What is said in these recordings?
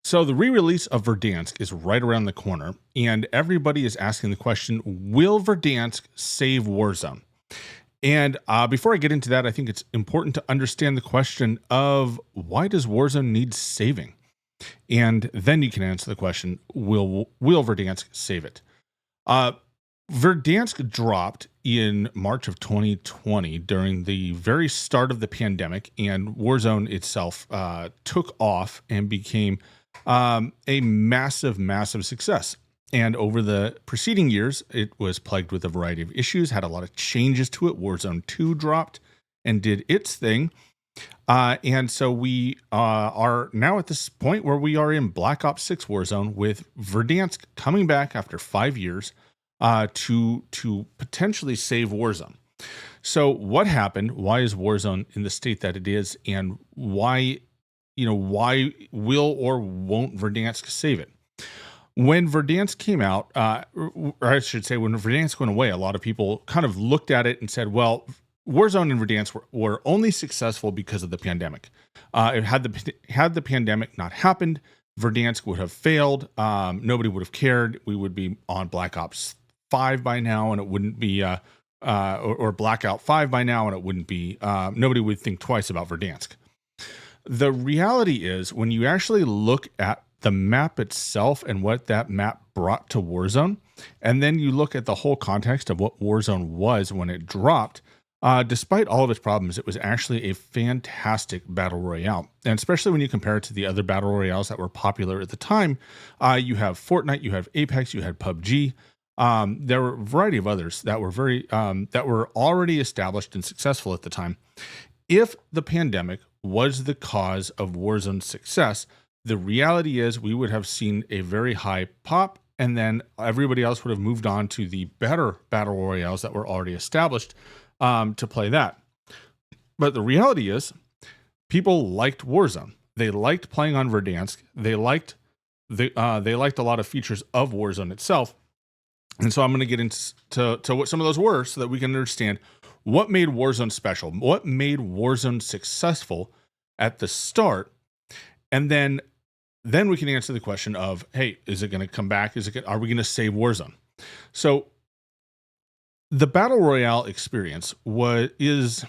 So the re-release of Verdansk is right around the corner, and everybody is asking the question: will Verdansk save Warzone? And before I get into that, I think it's important to understand the question of why does Warzone need saving, and then you can answer the question: will Verdansk save it? Uh, Verdansk dropped in March of 2020 during the very start of the pandemic, and Warzone itself took off and became a massive, massive success. And over the preceding years, it was plagued with a variety of issues, had a lot of changes to it. Warzone 2 dropped and did its thing. And so we are now at this point where we are in Black Ops 6 Warzone with Verdansk coming back after 5 years to potentially save Warzone. So what happened? Why is Warzone in the state that it is? And why will or won't Verdansk save it? When Verdansk came out, or I should say when Verdansk went away, a lot of people kind of looked at it and said, well, Warzone and Verdansk were only successful because of the pandemic. Had the pandemic not happened, Verdansk would have failed. Nobody would have cared. We would be on Black Ops 5 by now, and it wouldn't be, or Blackout 5 by now, and it wouldn't be, nobody would think twice about Verdansk. The reality is, when you actually look at the map itself and what that map brought to Warzone, and then you look at the whole context of what Warzone was when it dropped, despite all of its problems, it was actually a fantastic battle royale. And especially when you compare it to the other battle royales that were popular at the time, you have Fortnite, you have Apex, you had PUBG. There were a variety of others that were that were already established and successful at the time. If the pandemic was the cause of Warzone's success, the reality is we would have seen a very high pop, and then everybody else would have moved on to the better battle royales that were already established to play that. But the reality is people liked Warzone. They liked playing on Verdansk. They liked a lot of features of Warzone itself. And so I'm going to get into what some of those were so that we can understand what made Warzone special, what made Warzone successful at the start. And then we can answer the question of, hey, is it going to come back? Are we going to save Warzone? So the Battle Royale experience is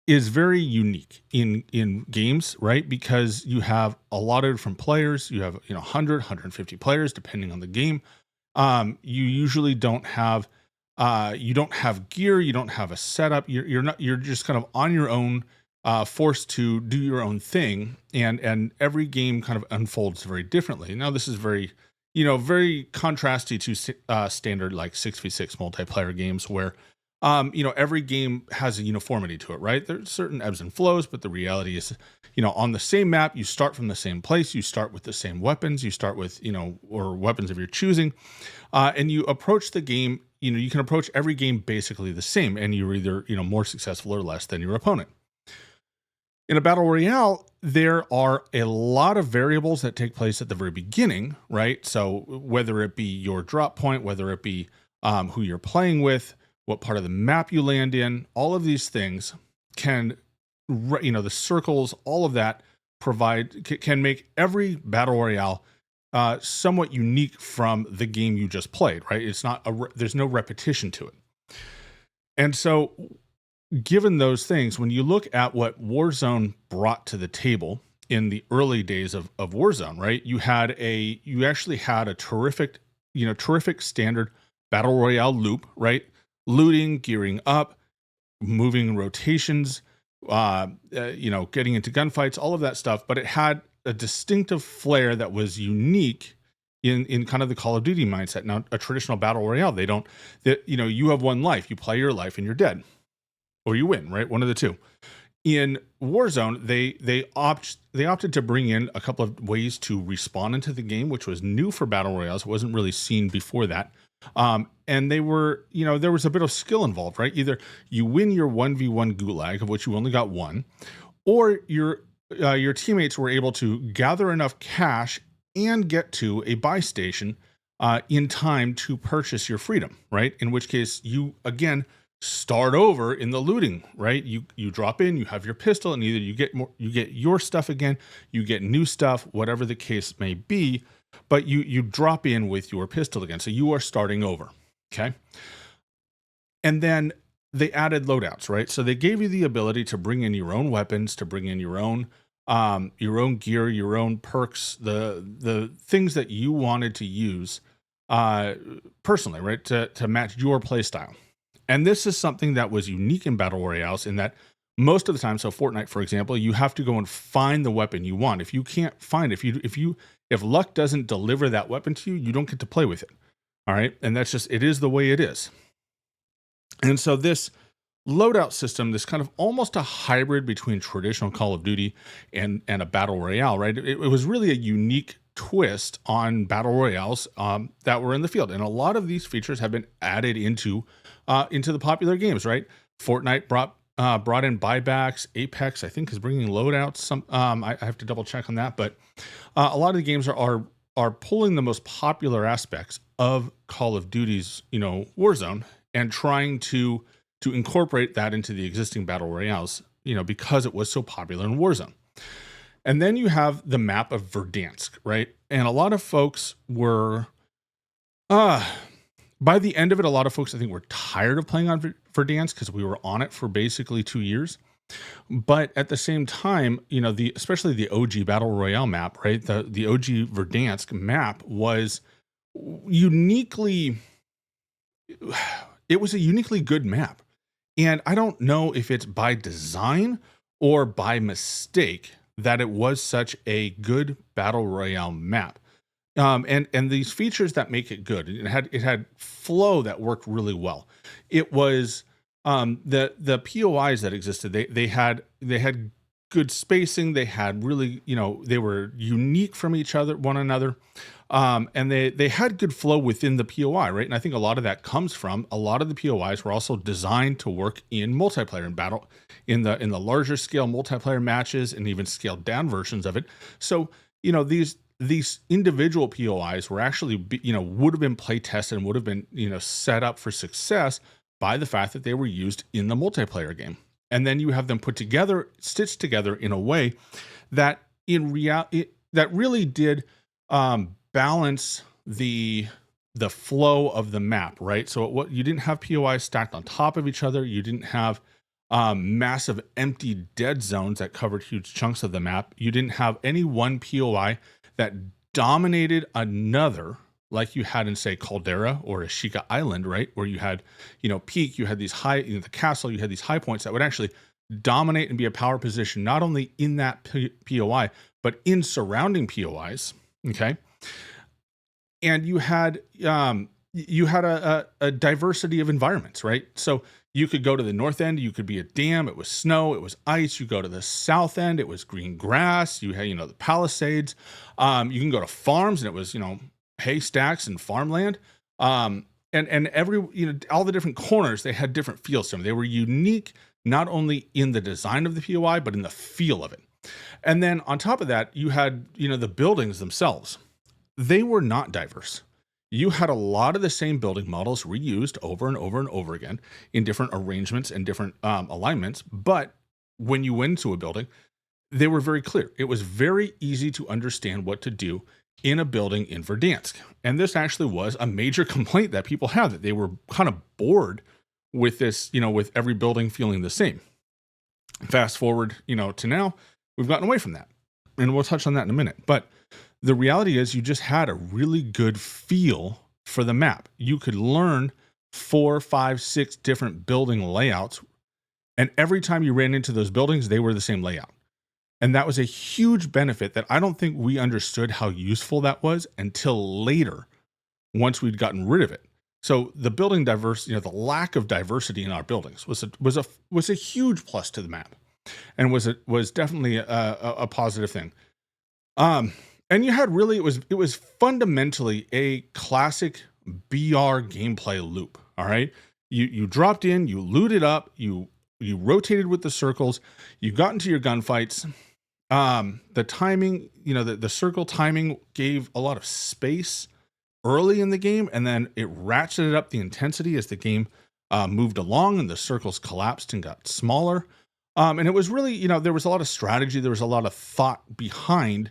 very unique in games, right? Because you have a lot of different players. You have 100, 150 players, depending on the game. You usually don't have gear. You don't have a setup. You're just kind of on your own, forced to do your own thing. And every game kind of unfolds very differently. Now, this is very contrasty to standard like 6v6 multiplayer games where, every game has a uniformity to it, right? There's certain ebbs and flows, but the reality is, on the same map, you start from the same place, you start with the same weapons, you start with, or weapons of your choosing, and you approach the game, you can approach every game basically the same, and you're either, more successful or less than your opponent. In a battle royale, there are a lot of variables that take place at the very beginning, right? So whether it be your drop point, whether it be who you're playing with, what part of the map you land in, all of these things can, the circles, all of that can make every battle royale somewhat unique from the game you just played, right? It's not there's no repetition to it. And so given those things, when you look at what Warzone brought to the table in the early days of Warzone, right? You actually had a terrific standard battle royale loop, right? Looting, gearing up, moving in rotations, getting into gunfights, all of that stuff. But it had a distinctive flair that was unique in kind of the Call of Duty mindset. Now, a traditional battle royale, you have one life, you play your life and you're dead. Or you win, right? One of the two. In Warzone, they opted to bring in a couple of ways to respawn into the game, which was new for battle royales. It wasn't really seen before that. And they were, there was a bit of skill involved, right? Either you win your 1v1 gulag, of which you only got one, or your teammates were able to gather enough cash and get to a buy station in time to purchase your freedom, right? In which case you, again, start over in the looting, right? You drop in, you have your pistol, and either you get your stuff again, you get new stuff, whatever the case may be, but you drop in with your pistol again. So you are starting over. Okay. And then they added loadouts, right? So they gave you the ability to bring in your own weapons, to bring in your own gear, your own perks, the things that you wanted to use uh, personally, right? To match your play style. And this is something that was unique in battle royales in that most of the time, so Fortnite, for example, you have to go and find the weapon you want. If you can't find it, if luck doesn't deliver that weapon to you, you don't get to play with it. All right. And that's just, it is the way it is. And so this loadout system, this kind of almost a hybrid between traditional Call of Duty and a battle royale, right? It was really a unique twist on battle royales that were in the field, and a lot of these features have been added into the popular games, right? Fortnite brought in buybacks. Apex, I think, is bringing loadouts. Some I have to double check on that, but a lot of the games are pulling the most popular aspects of Call of Duty's Warzone and trying to incorporate that into the existing battle royales, because it was so popular in Warzone. And then you have the map of Verdansk, right? And a lot of folks were, by the end of it, a lot of folks, I think, were tired of playing on Verdansk because we were on it for basically 2 years. But at the same time, especially the OG Battle Royale map, right? The OG Verdansk map was uniquely, it was a uniquely good map. And I don't know if it's by design or by mistake that it was such a good battle royale map. And these features that make it good, it had flow that worked really well. It was the POIs that existed. They had good spacing. They had really, they were unique from one another. And they had good flow within the POI, right? And I think a lot of that comes from a lot of the POIs were also designed to work in multiplayer and battle in the larger scale multiplayer matches and even scaled down versions of it. So, these individual POIs were actually, would have been play tested and would have been, set up for success by the fact that they were used in the multiplayer game. And then you have them stitched together in a way that that really did, balance the flow of the map, right? So you didn't have POIs stacked on top of each other. You didn't have massive empty dead zones that covered huge chunks of the map. You didn't have any one POI that dominated another, like you had in, say, Caldera or Ashika Island, right? Where you had, peak, you had these high, the castle, you had these high points that would actually dominate and be a power position, not only in that POI, but in surrounding POIs. Okay. And you had a diversity of environments, right? So you could go to the north end, you could be a dam, it was snow, it was ice. You go to the south end, it was green grass. You had, the Palisades. You can go to farms, and it was, haystacks and farmland. And every, all the different corners, they had different feels to them. They were unique, not only in the design of the POI, but in the feel of it. And then on top of that, you had, the buildings themselves. They were not diverse. You had a lot of the same building models reused over and over and over again in different arrangements and different alignments. But when you went into a building, they were very clear. It was very easy to understand what to do in a building in Verdansk. And this actually was a major complaint that people had, that they were kind of bored with this, with every building feeling the same. Fast forward, to now, we've gotten away from that. And we'll touch on that in a minute. But the reality is you just had a really good feel for the map. You could learn 4, 5, 6 different building layouts. And every time you ran into those buildings, they were the same layout. And that was a huge benefit that I don't think we understood how useful that was until later, once we'd gotten rid of it. So the building diversity, the lack of diversity in our buildings was a huge plus to the map, and was definitely a positive thing. And you had really, it was fundamentally a classic BR gameplay loop. All right. You dropped in, you looted up, you rotated with the circles, you got into your gunfights. The timing, the circle timing gave a lot of space early in the game, and then it ratcheted up the intensity as the game moved along and the circles collapsed and got smaller. And it was really, there was a lot of strategy, there was a lot of thought behind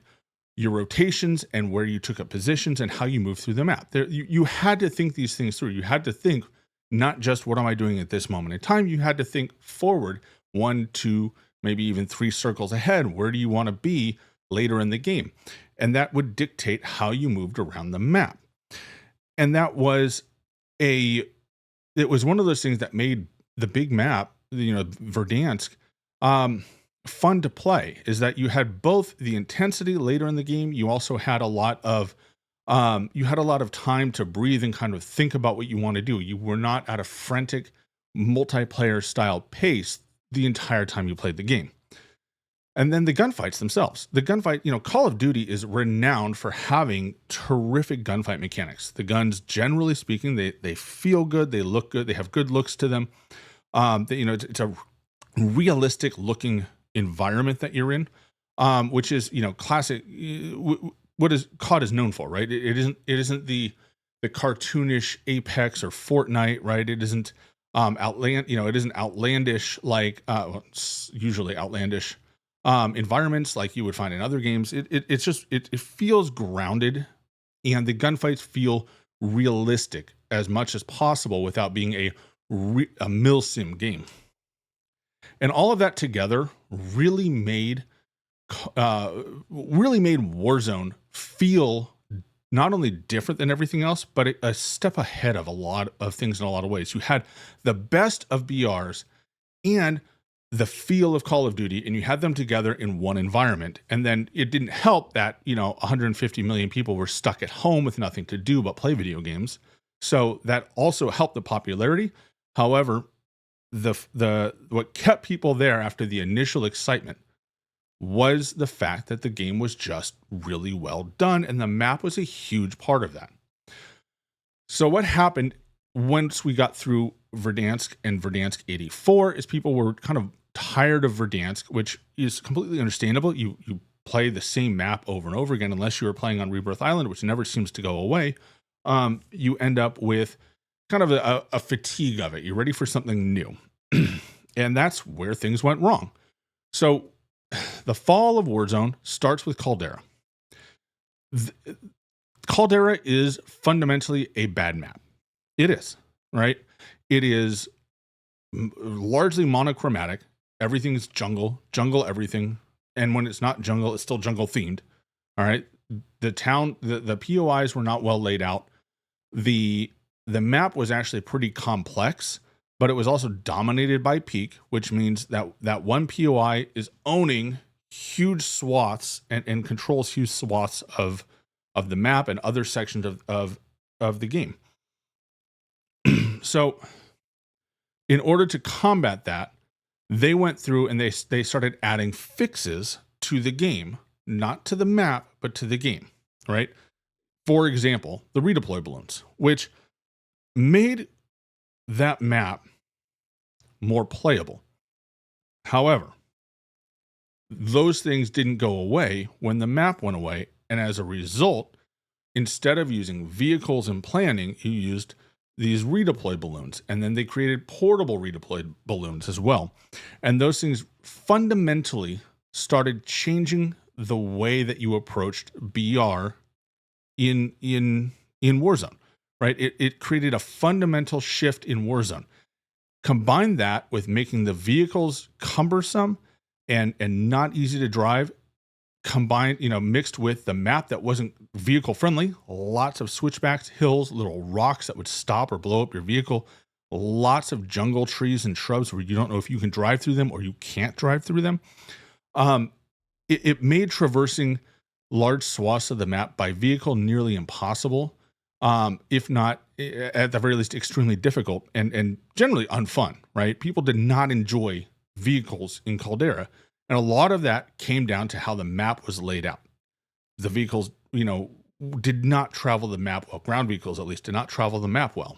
your rotations and where you took up positions and how you move through the map. You had to think these things through. You had to think not just what am I doing at this moment in time. You had to think forward 1, 2, maybe even 3 circles ahead. Where do you want to be later in the game? And that would dictate how you moved around the map. And it was one of those things that made the big map, Verdansk, fun to play, is that you had both the intensity later in the game. You also had a lot of time to breathe and kind of think about what you want to do. You were not at a frantic multiplayer style pace the entire time you played the game. And then the gunfights themselves. The gunfight, Call of Duty is renowned for having terrific gunfight mechanics. The guns, generally speaking, they feel good, they look good, they have good looks to them. It's a realistic looking environment that you're in, which is classic. What is COD is known for, right? It isn't the cartoonish Apex or Fortnite, right? It isn't it isn't outlandish like it's usually outlandish environments like you would find in other games. It feels grounded, and the gunfights feel realistic as much as possible without being a milsim game. And all of that together really made Warzone feel not only different than everything else, but a step ahead of a lot of things in a lot of ways. You had the best of BRs and the feel of Call of Duty, and you had them together in one environment. And then it didn't help that 150 million people were stuck at home with nothing to do but play video games. So that also helped the popularity. However, what kept people there after the initial excitement was the fact that the game was just really well done, and the map was a huge part of that. So what happened once we got through Verdansk and Verdansk 84 is people were kind of tired of Verdansk, which is completely understandable. You play the same map over and over again, unless you were playing on Rebirth Island, which never seems to go away. You end up with kind of a fatigue of it. You're ready for something new. And that's where things went wrong. So the fall of Warzone starts with Caldera. Caldera is fundamentally a bad map. It is, right? It is largely monochromatic. Everything's jungle everything. And when it's not jungle, it's still jungle themed. All right. The town, the POIs were not well laid out. The map was actually pretty complex, but it was also dominated by peak, which means that one POI is owning huge swaths and controls huge swaths of the map and other sections of the game. So in order to combat that, they went through and they started adding fixes to the game, not to the map, but to the game, right? For example, the redeploy balloons, which made that map more playable. However, those things didn't go away when the map went away. And as a result, instead of using vehicles and planning, you used these redeploy balloons. And then they created portable redeployed balloons as well. And those things fundamentally started changing the way that you approached BR in Warzone, right? It created a fundamental shift in Warzone. Combine that with making the vehicles cumbersome and not easy to drive, mixed with the map that wasn't vehicle friendly, lots of switchbacks, hills, little rocks that would stop or blow up your vehicle, lots of jungle trees and shrubs where you don't know if you can drive through them or you can't drive through them. It made traversing large swaths of the map by vehicle nearly impossible, if not, at the very least, extremely difficult and generally unfun, right? People did not enjoy vehicles in Caldera. And a lot of that came down to how the map was laid out. The vehicles, did not travel the map well. Ground vehicles, at least, did not travel the map well.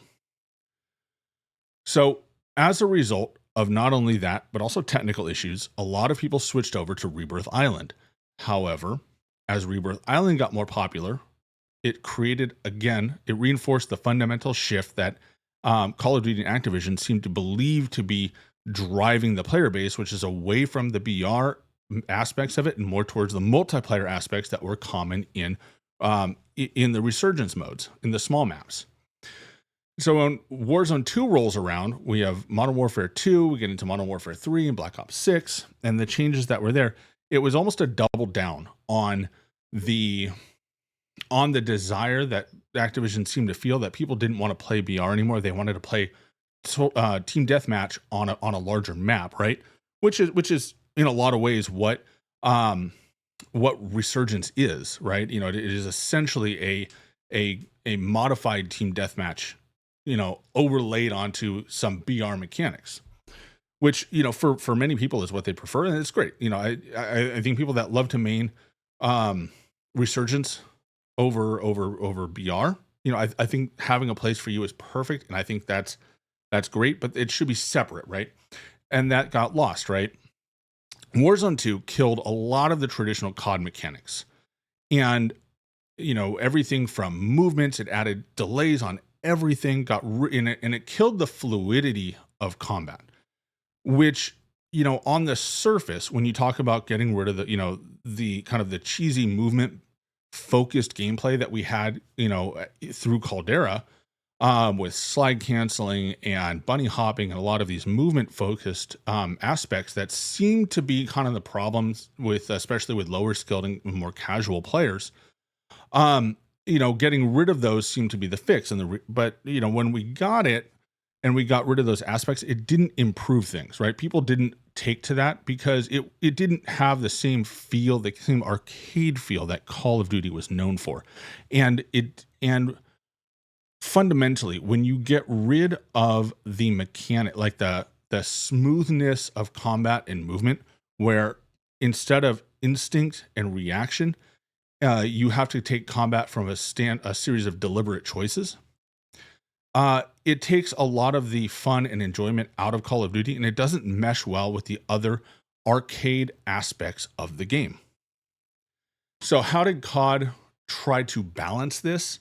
So as a result of not only that, but also technical issues, a lot of people switched over to Rebirth Island. However, as Rebirth Island got more popular, it reinforced the fundamental shift that Call of Duty and Activision seem to believe to be driving the player base, which is away from the BR aspects of it and more towards the multiplayer aspects that were common in the resurgence modes, in the small maps. So when Warzone 2 rolls around, we have Modern Warfare 2, we get into Modern Warfare 3 and Black Ops 6, and the changes that were there, it was almost a double down on the desire that Activision seemed to feel that people didn't want to play BR anymore. They wanted to play team deathmatch on a larger map, right? Which is in a lot of ways what Resurgence is, right? You know, it is essentially a modified team deathmatch, you know, overlaid onto some BR mechanics, which, you know, for many people is what they prefer, and it's great. You know, I think people that love to main Resurgence over BR, you know, I think having a place for you is perfect, and I think that's great, but it should be separate, right? And that got lost, right? Warzone 2 killed a lot of the traditional COD mechanics, and you know, everything from movements, it added delays on everything, and it killed the fluidity of combat, which, you know, on the surface, when you talk about getting rid of the, you know, the kind of the cheesy movement focused gameplay that we had, you know, through Caldera, with slide canceling and bunny hopping and a lot of these movement focused aspects that seem to be kind of the problems with, especially with lower skilled and more casual players. You know, getting rid of those seemed to be the fix. But you know, when we got it and we got rid of those aspects, it didn't improve things, right? People didn't take to that because it didn't have the same feel, the same arcade feel that Call of Duty was known for. And fundamentally, when you get rid of the mechanic, like the smoothness of combat and movement, where instead of instinct and reaction, you have to take combat from a series of deliberate choices. It takes a lot of the fun and enjoyment out of Call of Duty, and it doesn't mesh well with the other arcade aspects of the game. So how did COD try to balance this?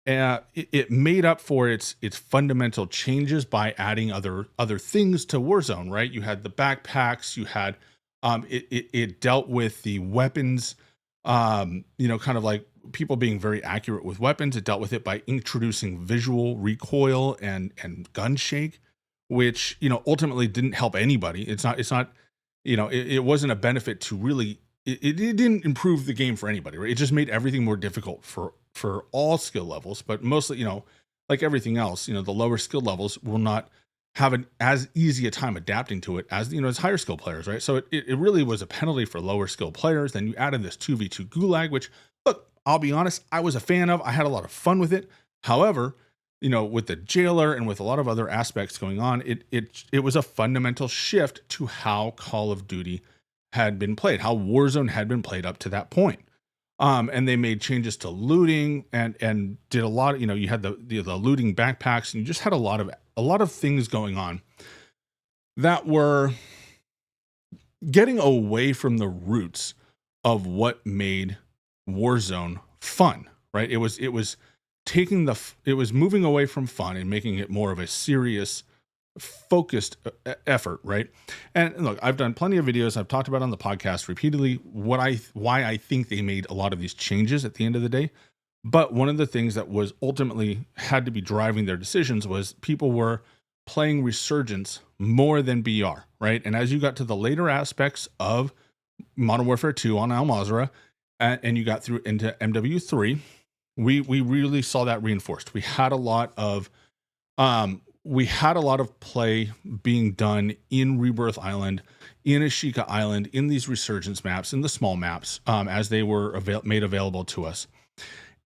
It made up for its fundamental changes by adding other things to Warzone, right? You had the backpacks, you had it dealt with the weapons, you know, kind of like people being very accurate with weapons. It dealt with it by introducing visual recoil and gun shake, which, you know, ultimately didn't help anybody. It's not, you know, it wasn't a benefit to really, it didn't improve the game for anybody, right? It just made everything more difficult for all skill levels, but mostly, you know, like everything else, you know, the lower skill levels will not have as easy a time adapting to it as, you know, as higher skill players, right? So it really was a penalty for lower skill players. Then you added this 2v2 gulag, which, look, I'll be honest, I was a fan of. I had a lot of fun with it. However, you know, with the jailer and with a lot of other aspects going on, it was a fundamental shift to how Call of Duty had been played, how Warzone had been played up to that point. And they made changes to looting and did a lot of, you know, you had the looting backpacks, and you just had a lot of things going on that were getting away from the roots of what made Warzone fun, right? It was moving away from fun and making it more of a serious, focused effort, right? And look, I've done plenty of videos, I've talked about on the podcast repeatedly why I think they made a lot of these changes at the end of the day. But one of the things that was ultimately had to be driving their decisions was people were playing Resurgence more than BR, right? And as you got to the later aspects of Modern Warfare 2 on Al Mazrah, and you got through into MW3, we really saw that reinforced. We had a lot of play being done in Rebirth Island, in Ashika Island, in these Resurgence maps, in the small maps, as they were made available to us.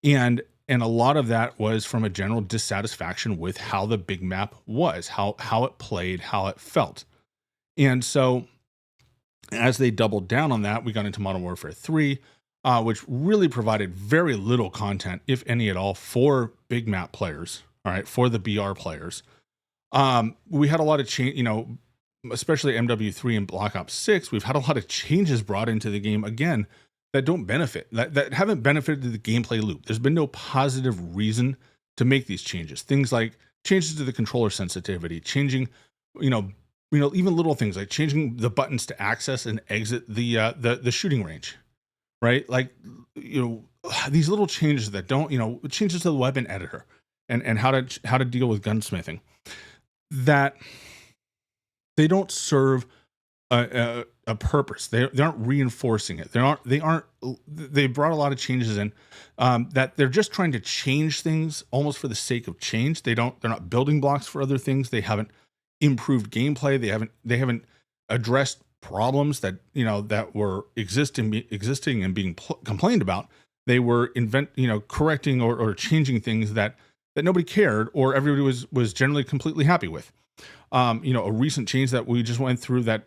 And a lot of that was from a general dissatisfaction with how the big map was, how it played, how it felt. And so as they doubled down on that, we got into Modern Warfare 3, which really provided very little content, if any at all, for big map players, all right, for the BR players. We had a lot of change, you know, especially MW3 and Black Ops 6. We've had a lot of changes brought into the game, again, that don't benefit, that haven't benefited the gameplay loop. There's been no positive reason to make these changes. Things like changes to the controller sensitivity, changing, you know, even little things like changing the buttons to access and exit the shooting range, right? Like, these little changes that don't, changes to the weapon editor and how to deal with gunsmithing, that they don't serve a purpose. They aren't reinforcing it. They brought a lot of changes in, that they're just trying to change things almost for the sake of change. They're not building blocks for other things. They haven't improved gameplay. They haven't addressed problems that, that were existing and being complained about. They were correcting or changing things that nobody cared or everybody was generally completely happy with. A recent change that we just went through that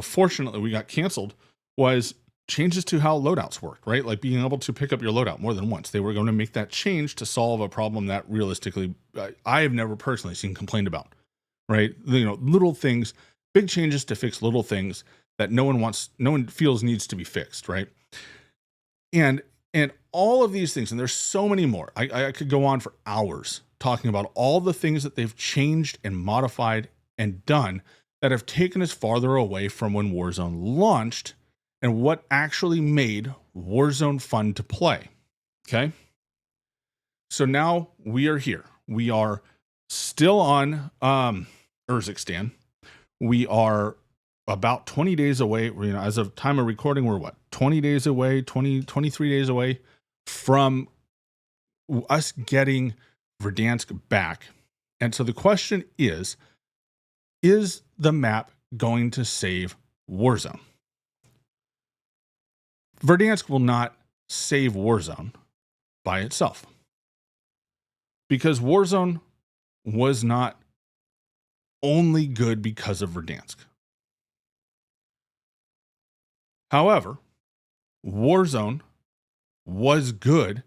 fortunately we got canceled was changes to how loadouts worked, right? Like being able to pick up your loadout more than once. They were going to make that change to solve a problem that realistically I have never personally seen complained about, right? Little things, big changes to fix little things that no one feels needs to be fixed, right? And all of these things, and there's so many more. I could go on for hours talking about all the things that they've changed and modified and done that have taken us farther away from when Warzone launched and what actually made Warzone fun to play. Okay. So now we are here. We are still on Urzikstan. We are about 20 days away. As of time of recording, we're 20 days away, 23 days away from us getting Verdansk back. And so the question is the map going to save Warzone? Verdansk will not save Warzone by itself, because Warzone was not only good because of Verdansk. However, Warzone was good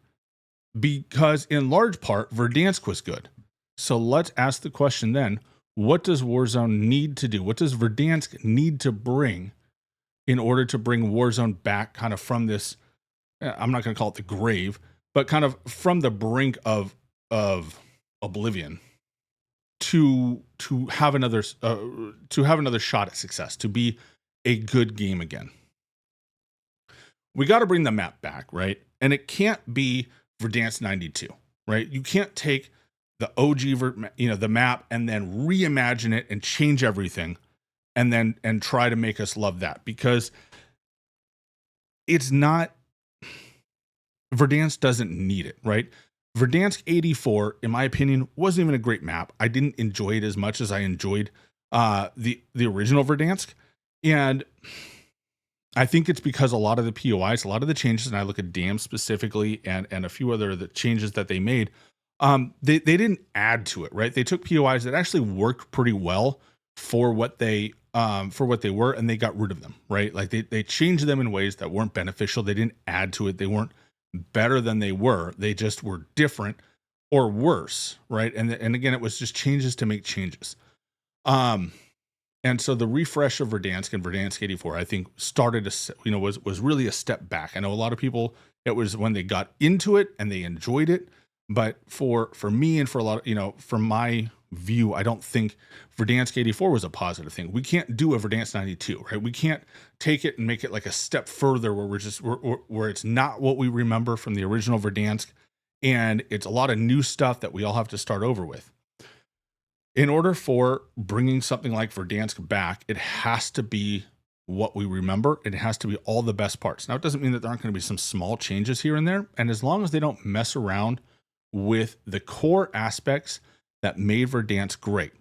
because in large part Verdansk was good. So let's ask the question then, what does Warzone need to do? What does Verdansk need to bring in order to bring Warzone back kind of from this, I'm not going to call it the grave, but kind of from the brink of oblivion to have another shot at success, to be a good game again? We got to bring the map back, right? And it can't be Verdansk 92, right? You can't take the OG, the map and then reimagine it and change everything and try to make us love that, because it's not, Verdansk doesn't need it, right? Verdansk 84, in my opinion, wasn't even a great map. I didn't enjoy it as much as I enjoyed the original Verdansk. And I think it's because a lot of the POIs, a lot of the changes, and I look at Dam specifically and a few other the changes that they made, they didn't add to it, right? They took POIs that actually worked pretty well for what they were, and they got rid of them, right? Like they changed them in ways that weren't beneficial. They didn't add to it. They weren't better than they were. They just were different or worse, right? And again, it was just changes to make changes. And so the refresh of Verdansk and Verdansk 84, I think started was really a step back. I know a lot of people, it was when they got into it and they enjoyed it. But for me and for a lot of, from my view, I don't think Verdansk 84 was a positive thing. We can't do a Verdansk 92, right? We can't take it and make it like a step further where where it's not what we remember from the original Verdansk. And it's a lot of new stuff that we all have to start over with. In order for bringing something like Verdansk back, it has to be what we remember. It has to be all the best parts. Now, it doesn't mean that there aren't going to be some small changes here and there. And as long as they don't mess around with the core aspects that made Verdansk great,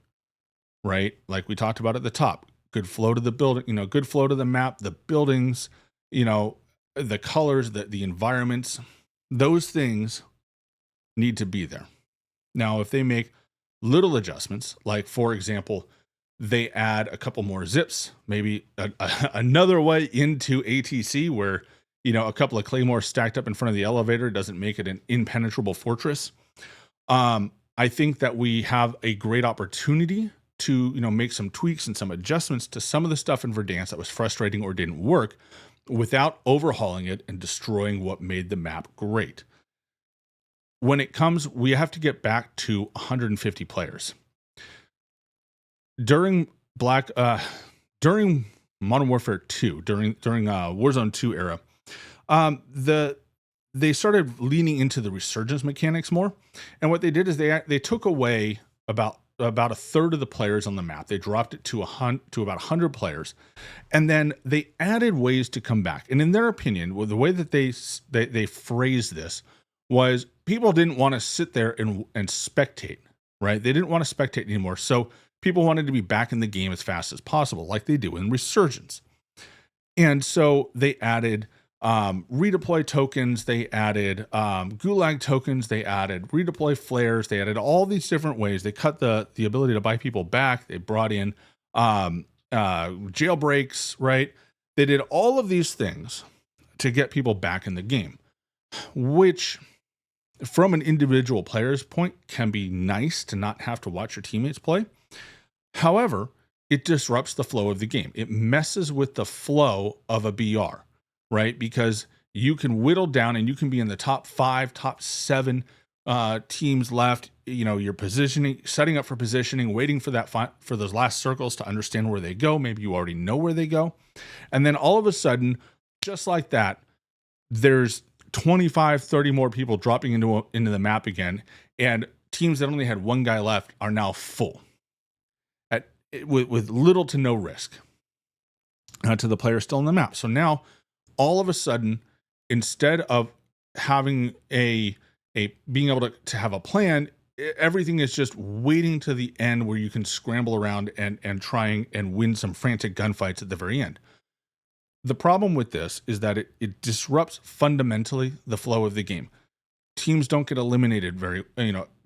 right? Like we talked about at the top, good flow to the building, good flow to the map, the buildings, the colors, the environments, those things need to be there. Now, if they make little adjustments, like for example, they add a couple more zips, maybe another way into ATC where, a couple of claymores stacked up in front of the elevator doesn't make it an impenetrable fortress. I think that we have a great opportunity to, make some tweaks and some adjustments to some of the stuff in Verdansk that was frustrating or didn't work without overhauling it and destroying what made the map great. when it comes, we have to get back to 150 players. During during Modern Warfare 2, during Warzone 2 era, they started leaning into the resurgence mechanics more. And what they did is they took away about a third of the players on the map. They dropped it to about 100 players, and then they added ways to come back. And in their opinion, well, the way that they phrased this was people didn't want to sit there and spectate, right? They didn't want to spectate anymore. So people wanted to be back in the game as fast as possible, like they do in Resurgence. And so they added redeploy tokens, they added gulag tokens, they added redeploy flares, they added all these different ways. They cut the ability to buy people back. They brought in jailbreaks, right? They did all of these things to get people back in the game, which from an individual player's point can be nice to not have to watch your teammates play. However, it disrupts the flow of the game. It messes with the flow of a BR, right? Because you can whittle down and you can be in the top 5, top 7 teams left. You know, you're positioning, setting up for positioning, waiting for for those last circles to understand where they go. Maybe you already know where they go. And then all of a sudden, just like that, there's 25, 30 more people dropping into the map again. And teams that only had one guy left are now full with little to no risk to the player still in the map. So now all of a sudden, instead of having being able to have a plan, everything is just waiting to the end where you can scramble around and trying and win some frantic gunfights at the very end. The problem with this is that it disrupts fundamentally the flow of the game. Teams don't get eliminated very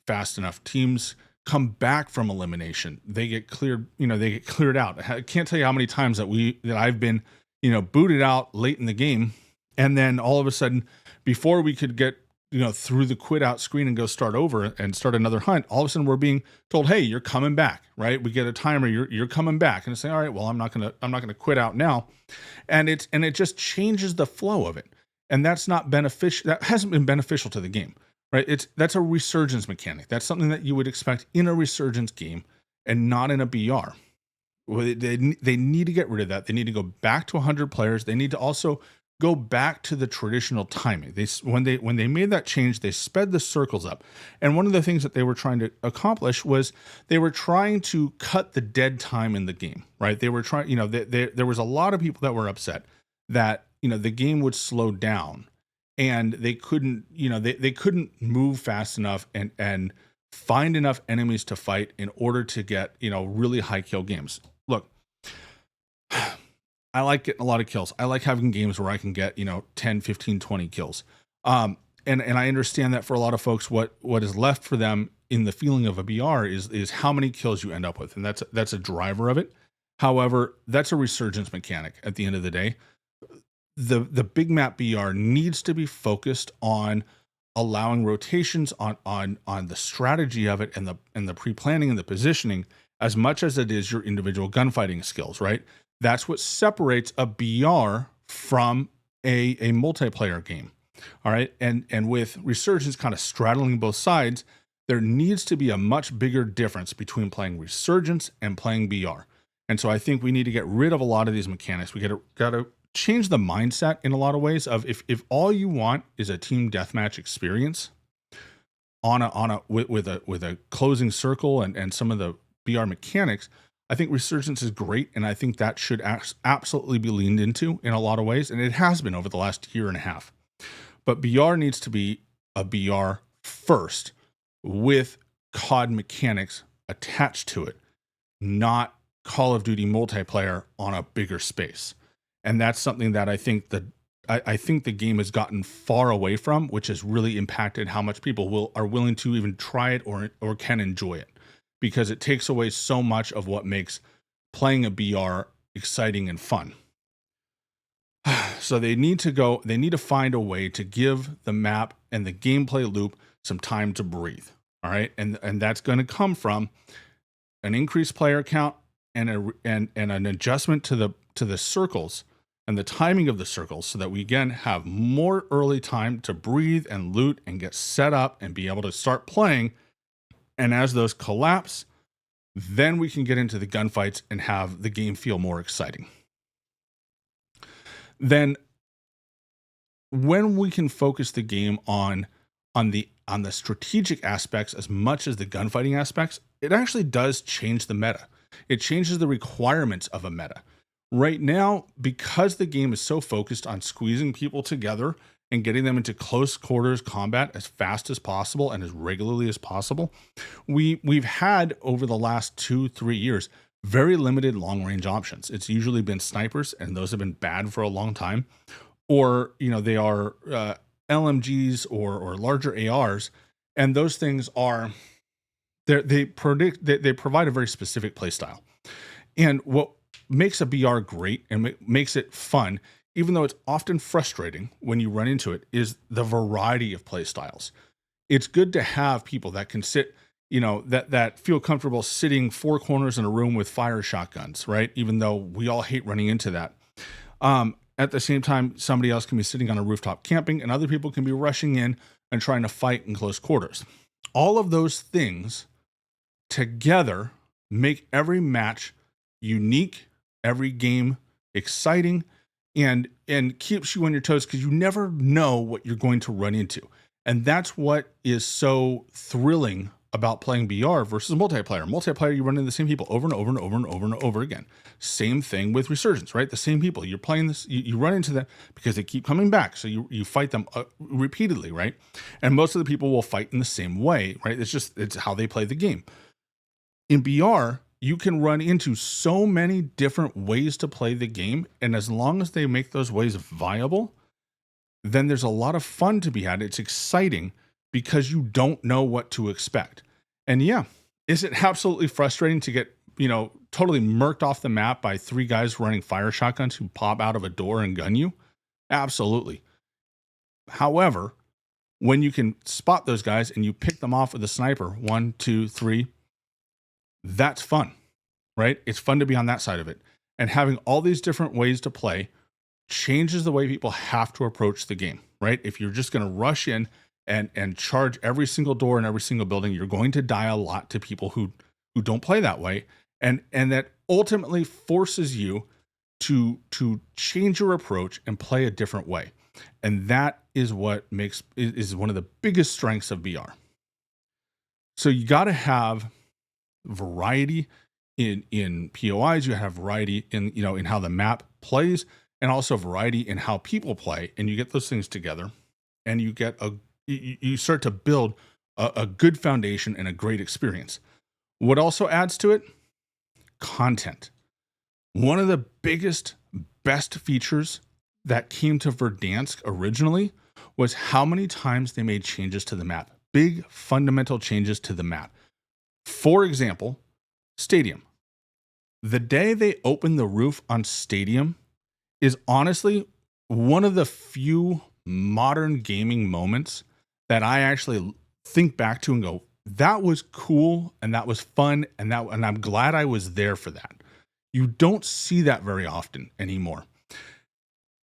fast enough. Teams come back from elimination. They get cleared, they get cleared out. I can't tell you how many times that I've been, booted out late in the game. And then all of a sudden, before we could get, through the quit out screen and go start over and start another hunt, all of a sudden we're being told, hey, you're coming back, right? We get a timer, you're coming back. And it's saying, all right, well, I'm not going to quit out now. And it just changes the flow of it. And that's not beneficial. That hasn't been beneficial to the game. Right, that's a resurgence mechanic. That's something that you would expect in a resurgence game and not in a BR. They need to get rid of that. They need to go back to 100 players. They need to also go back to the traditional timing. When they made that change, they sped the circles up. And one of the things that they were trying to accomplish was they were trying to cut the dead time in the game. Right? They were trying. There was a lot of people that were upset that the game would slow down. And they couldn't, they couldn't move fast enough and find enough enemies to fight in order to get, really high kill games. Look, I like getting a lot of kills. I like having games where I can get, 10, 15, 20 kills. And I understand that for a lot of folks, what is left for them in the feeling of a BR is how many kills you end up with. And that's a driver of it. However, that's a resurgence mechanic at the end of the day. The big map BR needs to be focused on allowing rotations on the strategy of it and the pre-planning and the positioning as much as it is your individual gunfighting skills, right? That's what separates a BR from a multiplayer game. All right. And with Resurgence kind of straddling both sides, there needs to be a much bigger difference between playing Resurgence and playing BR. And so I think we need to get rid of a lot of these mechanics. We gotta change the mindset in a lot of ways of if all you want is a team deathmatch experience with a closing circle and some of the BR mechanics, I think Resurgence is great. And I think that should absolutely be leaned into in a lot of ways. And it has been over the last year and a half, but BR needs to be a BR first with COD mechanics attached to it, not Call of Duty multiplayer on a bigger space. And that's something that I think the game has gotten far away from, which has really impacted how much people are willing to even try it or can enjoy it, because it takes away so much of what makes playing a BR exciting and fun. So they need to find a way to give the map and the gameplay loop some time to breathe. All right. And that's going to come from an increased player count and an adjustment to the circles and the timing of the circles so that we again have more early time to breathe and loot and get set up and be able to start playing. And as those collapse, then we can get into the gunfights and have the game feel more exciting. Then when we can focus the game on the strategic aspects as much as the gunfighting aspects, it actually does change the meta. It changes the requirements of a meta. Right now, because the game is so focused on squeezing people together and getting them into close quarters combat as fast as possible and as regularly as possible, we've had over the last 2-3 years very limited long range options. It's usually been snipers, and those have been bad for a long time, or they are LMGs or larger ARs, and those things are they provide a very specific play style. And what makes a BR great and makes it fun, even though it's often frustrating when you run into it, is the variety of play styles. It's good to have people that can sit, that feel comfortable sitting four corners in a room with fire shotguns, right? Even though we all hate running into that. At the same time, somebody else can be sitting on a rooftop camping, and other people can be rushing in and trying to fight in close quarters. All of those things together make every match unique, every game exciting, and keeps you on your toes because you never know what you're going to run into. And that's what is so thrilling about playing BR versus multiplayer. Multiplayer, you run into the same people over and over and over and over and over again. Same thing with Resurgence, right? The same people. You're playing this, you run into them because they keep coming back. So you fight them repeatedly, right? And most of the people will fight in the same way, right? It's how they play the game. In BR, you can run into so many different ways to play the game. And as long as they make those ways viable, then there's a lot of fun to be had. It's exciting because you don't know what to expect. And yeah, is it absolutely frustrating to get, totally murked off the map by three guys running fire shotguns who pop out of a door and gun you? Absolutely. However, when you can spot those guys and you pick them off with a sniper, 1, 2, 3, that's fun, right? It's fun to be on that side of it. And having all these different ways to play changes the way people have to approach the game, right? If you're just going to rush in and charge every single door in every single building, you're going to die a lot to people who don't play that way. And that ultimately forces you to change your approach and play a different way. And that is what is one of the biggest strengths of BR. So you got to have variety in POIs, you have variety in how the map plays, and also variety in how people play. And you get those things together, and you start to build a good foundation and a great experience. What also adds to it? Content. One of the biggest, best features that came to Verdansk originally was how many times they made changes to the map. Big fundamental changes to the map. For example, Stadium. The day they opened the roof on Stadium is honestly one of the few modern gaming moments that I actually think back to and go, that was cool and that was fun and I'm glad I was there for that. You don't see that very often anymore.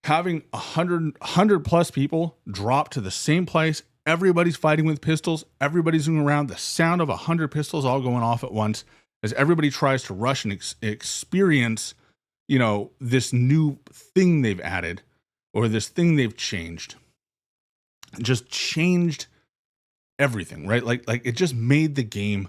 Having 100 plus people drop to the same place, everybody's fighting with pistols, everybody's moving around, the sound of 100 pistols all going off at once as everybody tries to rush and experience, this new thing they've added or this thing they've changed. Just changed everything, right? Like it just made the game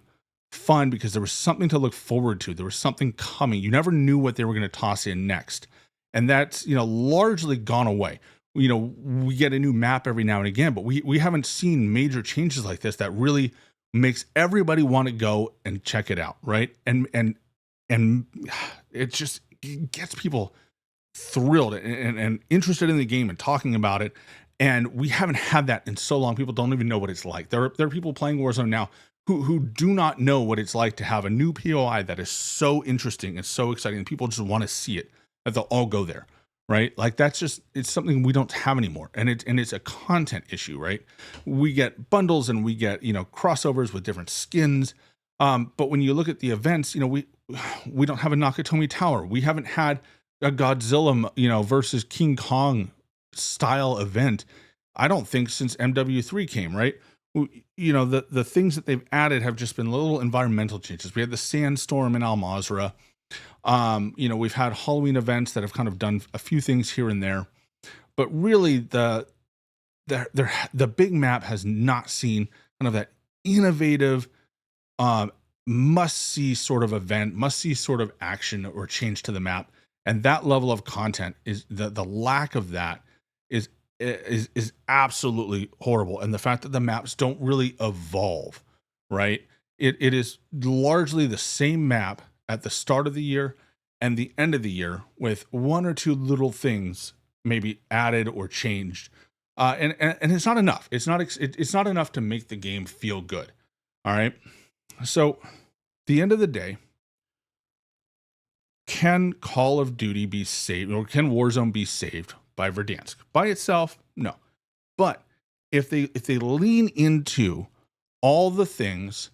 fun because there was something to look forward to. There was something coming. You never knew what they were going to toss in next. And that's, largely gone away. We get a new map every now and again, but we haven't seen major changes like this that really makes everybody want to go and check it out, right? And it just gets people thrilled and interested in the game and talking about it. And we haven't had that in so long. People don't even know what it's like. There are people playing Warzone now who do not know what it's like to have a new POI that is so interesting and so exciting. And people just want to see it, that they'll all go there, right? Like it's something we don't have anymore. And it's a content issue, right? We get bundles and we get, crossovers with different skins. But when you look at the events, we don't have a Nakatomi Tower. We haven't had a Godzilla, versus King Kong style event. I don't think since MW3 came, right? The things that they've added have just been little environmental changes. We had the sandstorm in Al Mazrah. We've had Halloween events that have kind of done a few things here and there, but really the big map has not seen kind of that innovative, must see sort of event, must see sort of action or change to the map. And that level of content is the lack of that is is absolutely horrible. And the fact that the maps don't really evolve, right? It is largely the same map at the start of the year and the end of the year, with one or two little things maybe added or changed. And it's not enough. It's not enough to make the game feel good. All right. So, the end of the day, can Call of Duty be saved, or can Warzone be saved by Verdansk? By itself, no. But if they lean into all the things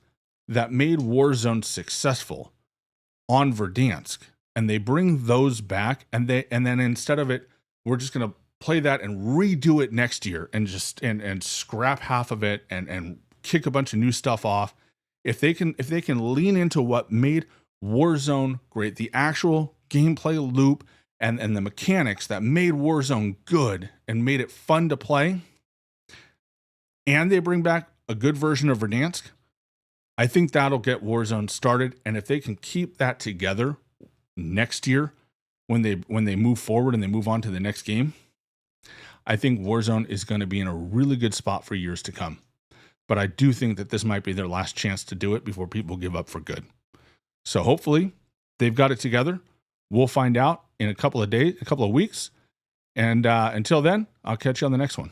that made Warzone successful on Verdansk, and they bring those back, and then instead of it, we're just gonna play that and redo it next year, and just and scrap half of it, and kick a bunch of new stuff off. If they can lean into what made Warzone great, the actual gameplay loop and the mechanics that made Warzone good and made it fun to play, and they bring back a good version of Verdansk, I think that'll get Warzone started. And if they can keep that together next year, when they move forward and they move on to the next game, I think Warzone is going to be in a really good spot for years to come. But I do think that this might be their last chance to do it before people give up for good. So hopefully they've got it together. We'll find out in a couple of days, a couple of weeks. And until then, I'll catch you on the next one.